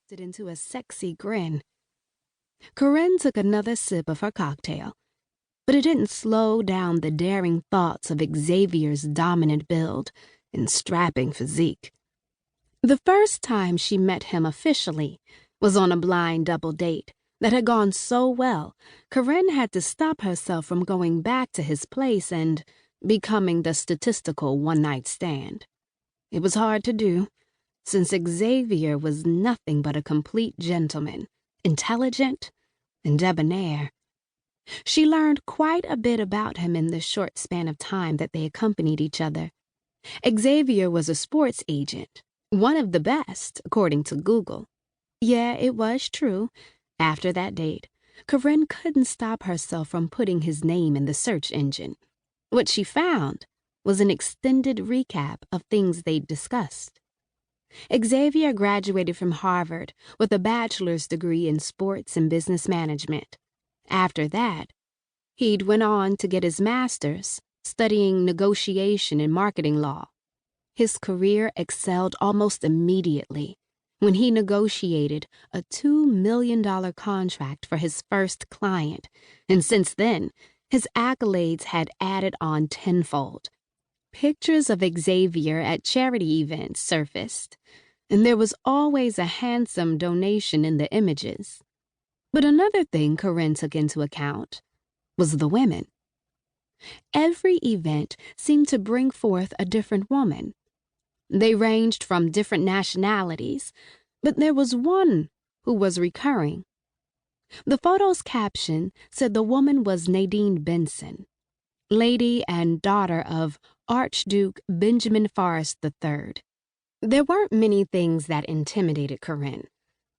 twisted into a sexy grin. Corinne took another sip of her cocktail, but it didn't slow down the daring thoughts of Xavier's dominant build and strapping physique. The first time she met him officially was on a blind double date that had gone so well, Corinne had to stop herself from going back to his place and becoming the statistical one-night stand. It was hard to do, since Xavier was nothing but a complete gentleman, intelligent and debonair. She learned quite a bit about him in the short span of time that they accompanied each other. Xavier was a sports agent, one of the best, according to Google. Yeah, it was true. After that date, Corinne couldn't stop herself from putting his name in the search engine. What she found was an extended recap of things they'd discussed. Xavier graduated from Harvard with a bachelor's degree in sports and business management. After that, he'd went on to get his master's, studying negotiation and marketing law. His career excelled almost immediately when he negotiated a $2 million contract for his first client, and since then, his accolades had added on tenfold. Pictures of Xavier at charity events surfaced, and there was always a handsome donation in the images. But another thing Corinne took into account was the women. Every event seemed to bring forth a different woman. They ranged from different nationalities, but there was one who was recurring. The photo's caption said the woman was Nadine Benson, lady and daughter of Archduke Benjamin Forrest III. There weren't many things that intimidated Corinne,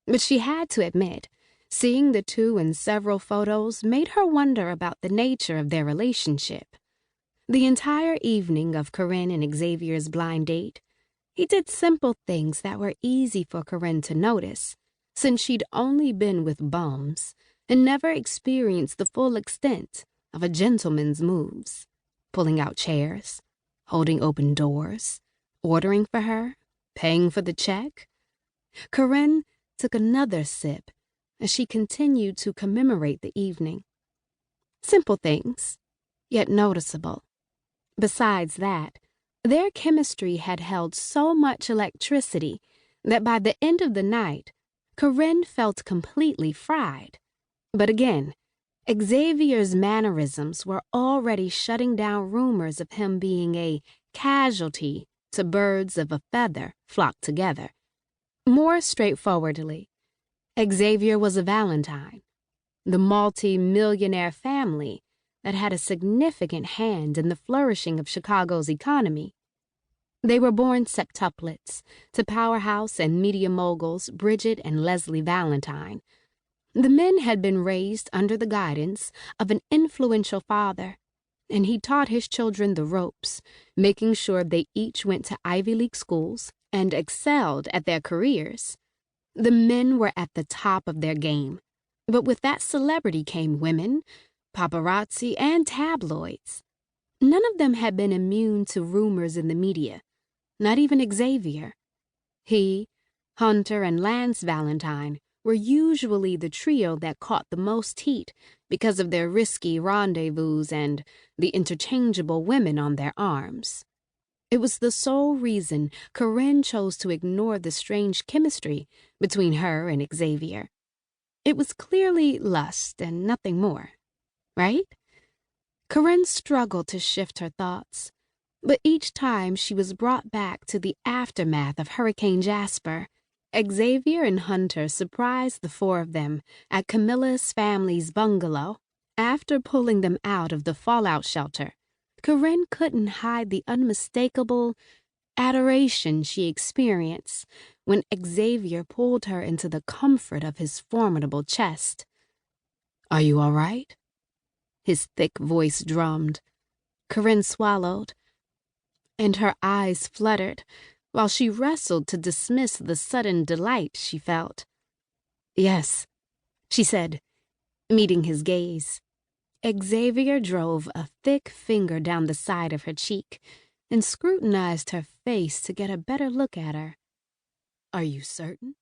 but she had to admit, seeing the two in several photos made her wonder about the nature of their relationship. The entire evening of Corinne and Xavier's blind date, he did simple things that were easy for Corinne to notice, since she'd only been with bums and never experienced the full extent of a gentleman's moves. Pulling out chairs, holding open doors, ordering for her, paying for the check. Corinne took another sip as she continued to commemorate the evening. Simple things, yet noticeable. Besides that, their chemistry had held so much electricity that by the end of the night, Corinne felt completely fried. But again, Xavier's mannerisms were already shutting down rumors of him being a casualty to birds of a feather flocked together. More straightforwardly, Xavier was a Valentine, the multi-millionaire family that had a significant hand in the flourishing of Chicago's economy. They were born septuplets to powerhouse and media moguls Bridget and Leslie Valentine. The men had been raised under the guidance of an influential father, and he taught his children the ropes, making sure they each went to Ivy League schools and excelled at their careers. The men were at the top of their game, but with that celebrity came women, paparazzi, and tabloids. None of them had been immune to rumors in the media, not even Xavier. He, Hunter, and Lance Valentine were usually the trio that caught the most heat because of their risky rendezvous and the interchangeable women on their arms. It was the sole reason Corinne chose to ignore the strange chemistry between her and Xavier. It was clearly lust and nothing more, right? Corinne struggled to shift her thoughts, but each time she was brought back to the aftermath of Hurricane Jasper. Xavier and Hunter surprised the four of them at Camilla's family's bungalow. After pulling them out of the fallout shelter, Corinne couldn't hide the unmistakable adoration she experienced when Xavier pulled her into the comfort of his formidable chest. "Are you all right?" His thick voice drummed. Corinne swallowed, and her eyes fluttered while she wrestled to dismiss the sudden delight she felt. "Yes," she said, meeting his gaze. Xavier drove a thick finger down the side of her cheek and scrutinized her face to get a better look at her. "Are you certain?"